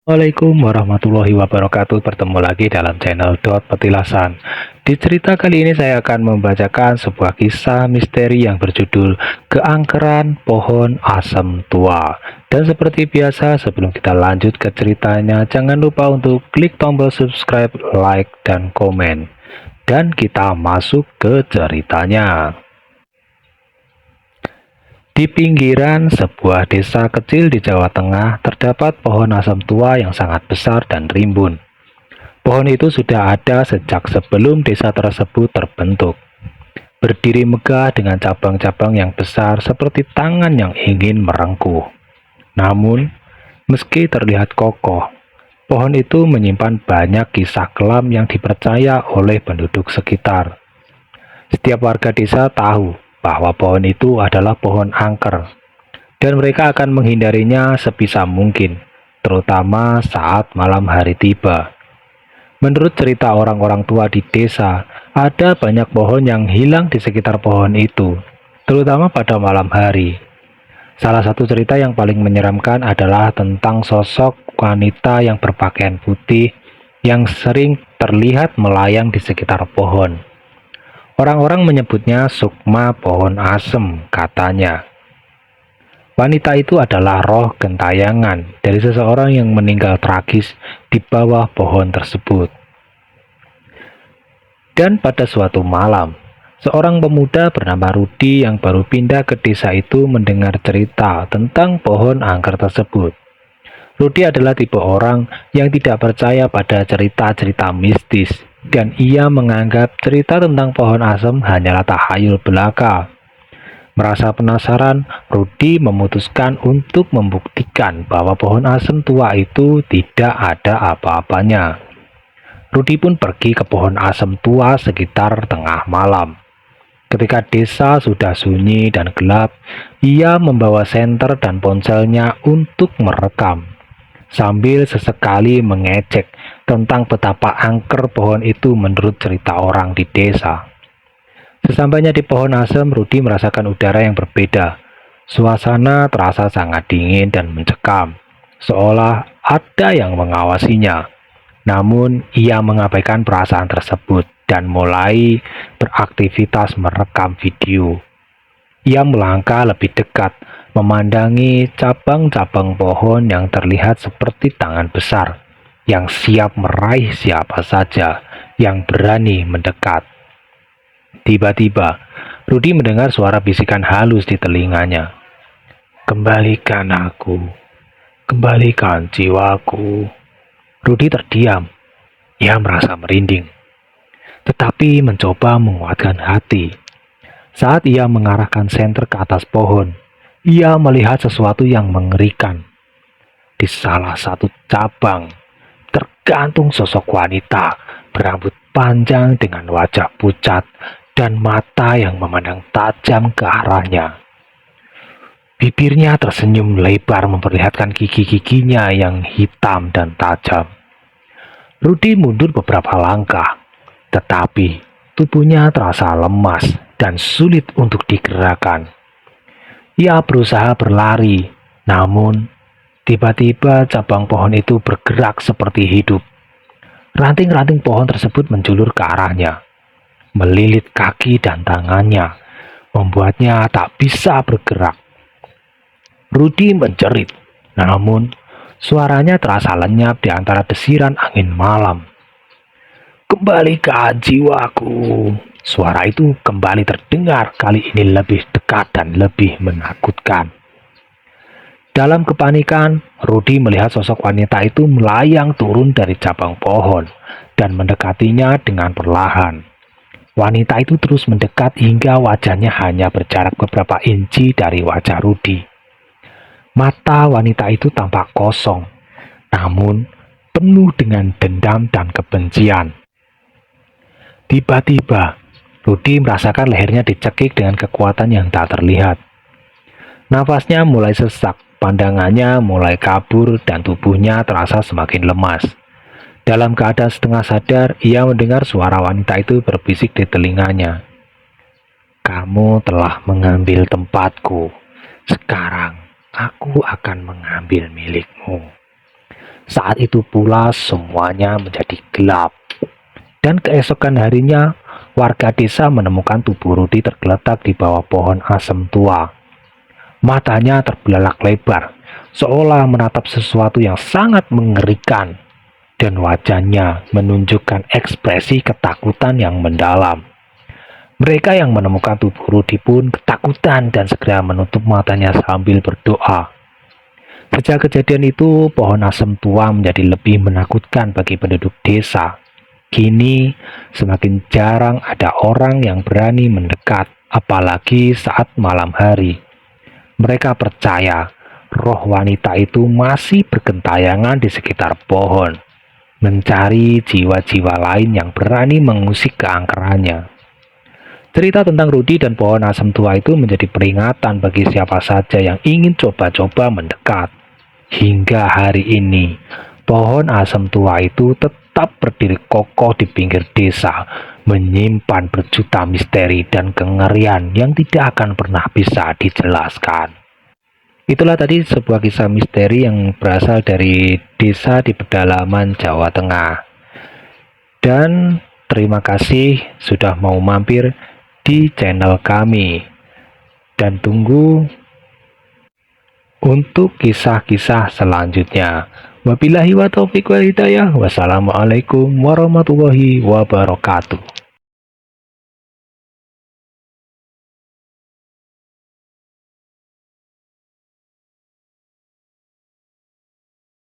Assalamualaikum warahmatullahi wabarakatuh. Bertemu lagi dalam channel Dot Petilasan. Di cerita kali ini saya akan membacakan sebuah kisah misteri yang berjudul Keangkeran Pohon Asem Tua. Dan seperti biasa, sebelum kita lanjut ke ceritanya, jangan lupa untuk klik tombol subscribe, like, dan komen. Dan kita masuk ke ceritanya. Di pinggiran sebuah desa kecil di Jawa Tengah, terdapat pohon asam tua yang sangat besar dan rimbun. Pohon itu sudah ada sejak sebelum desa tersebut terbentuk. Berdiri megah dengan cabang-cabang yang besar seperti tangan yang ingin merengkuh. Namun, meski terlihat kokoh, pohon itu menyimpan banyak kisah kelam yang dipercaya oleh penduduk sekitar. Setiap warga desa tahu bahwa pohon itu adalah pohon angker, dan mereka akan menghindarinya sebisa mungkin, terutama saat malam hari tiba. Menurut cerita orang-orang tua di desa, ada banyak pohon yang hilang di sekitar pohon itu, terutama pada malam hari. Salah satu cerita yang paling menyeramkan adalah tentang sosok wanita yang berpakaian putih yang sering terlihat melayang di sekitar pohon. Orang-orang menyebutnya sukma pohon asem, katanya. Wanita itu adalah roh gentayangan dari seseorang yang meninggal tragis di bawah pohon tersebut. Dan pada suatu malam, seorang pemuda bernama Rudi yang baru pindah ke desa itu mendengar cerita tentang pohon angker tersebut. Rudi adalah tipe orang yang tidak percaya pada cerita-cerita mistis, dan ia menganggap cerita tentang pohon asem hanyalah tahayul belaka. Merasa penasaran, Rudi memutuskan untuk membuktikan bahwa pohon asem tua itu tidak ada apa-apanya. Rudi pun pergi ke pohon asem tua sekitar tengah malam. Ketika desa sudah sunyi dan gelap, ia membawa senter dan ponselnya untuk merekam, sambil sesekali mengecek tentang betapa angker pohon itu menurut cerita orang di desa. Sesampainya di pohon asem, Rudi merasakan udara yang berbeda. Suasana terasa sangat dingin dan mencekam, seolah ada yang mengawasinya. Namun, ia mengabaikan perasaan tersebut dan mulai beraktivitas merekam video. Ia melangkah lebih dekat, memandangi cabang-cabang pohon yang terlihat seperti tangan besar, yang siap meraih siapa saja yang berani mendekat. Tiba-tiba, Rudi mendengar suara bisikan halus di telinganya. "Kembalikan aku, kembalikan jiwaku." Rudi terdiam. Ia merasa merinding, tetapi mencoba menguatkan hati. Saat ia mengarahkan senter ke atas pohon, ia melihat sesuatu yang mengerikan. Di salah satu cabang, tergantung sosok wanita berambut panjang dengan wajah pucat dan mata yang memandang tajam ke arahnya. Bibirnya tersenyum lebar memperlihatkan gigi-giginya yang hitam dan tajam. Rudi mundur beberapa langkah, tetapi tubuhnya terasa lemas dan sulit untuk digerakkan. Ia berusaha berlari, namun tiba-tiba cabang pohon itu bergerak seperti hidup. Ranting-ranting pohon tersebut menjulur ke arahnya, melilit kaki dan tangannya, membuatnya tak bisa bergerak. Rudi menjerit, namun suaranya terasa lenyap di antara desiran angin malam. "Kembalikan jiwaku." Suara itu kembali terdengar, kali ini lebih dekat dan lebih menakutkan. Dalam kepanikan, Rudi melihat sosok wanita itu melayang turun dari cabang pohon dan mendekatinya dengan perlahan. Wanita itu terus mendekat hingga wajahnya hanya berjarak beberapa inci dari wajah Rudi. Mata wanita itu tampak kosong, namun penuh dengan dendam dan kebencian. Tiba-tiba, Rudi merasakan lehernya dicekik dengan kekuatan yang tak terlihat. Nafasnya mulai sesak, pandangannya mulai kabur, dan tubuhnya terasa semakin lemas. Dalam keadaan setengah sadar, ia mendengar suara wanita itu berbisik di telinganya. "Kamu telah mengambil tempatku. Sekarang aku akan mengambil milikmu." Saat itu pula semuanya menjadi gelap. Dan keesokan harinya, warga desa menemukan tubuh Rudi tergeletak di bawah pohon asem tua. Matanya terbelalak lebar, seolah menatap sesuatu yang sangat mengerikan, dan wajahnya menunjukkan ekspresi ketakutan yang mendalam. Mereka yang menemukan tubuh Rudi pun ketakutan dan segera menutup matanya sambil berdoa. Sejak kejadian itu, pohon asem tua menjadi lebih menakutkan bagi penduduk desa. Kini, semakin jarang ada orang yang berani mendekat, apalagi saat malam hari. Mereka percaya roh wanita itu masih bergentayangan di sekitar pohon, mencari jiwa-jiwa lain yang berani mengusik keangkerannya. Cerita tentang Rudi dan pohon asam tua itu menjadi peringatan bagi siapa saja yang ingin coba-coba mendekat. Hingga hari ini, pohon asam tua itu tetap berdiri kokoh di pinggir desa, menyimpan berjuta misteri dan kengerian yang tidak akan pernah bisa dijelaskan. Itulah tadi sebuah kisah misteri yang berasal dari desa di pedalaman Jawa Tengah. Dan terima kasih sudah mau mampir di channel kami. Dan tunggu untuk kisah-kisah selanjutnya. Wabillahi wa taufiq wal hidayah. Wassalamualaikum warahmatullahi wabarakatuh.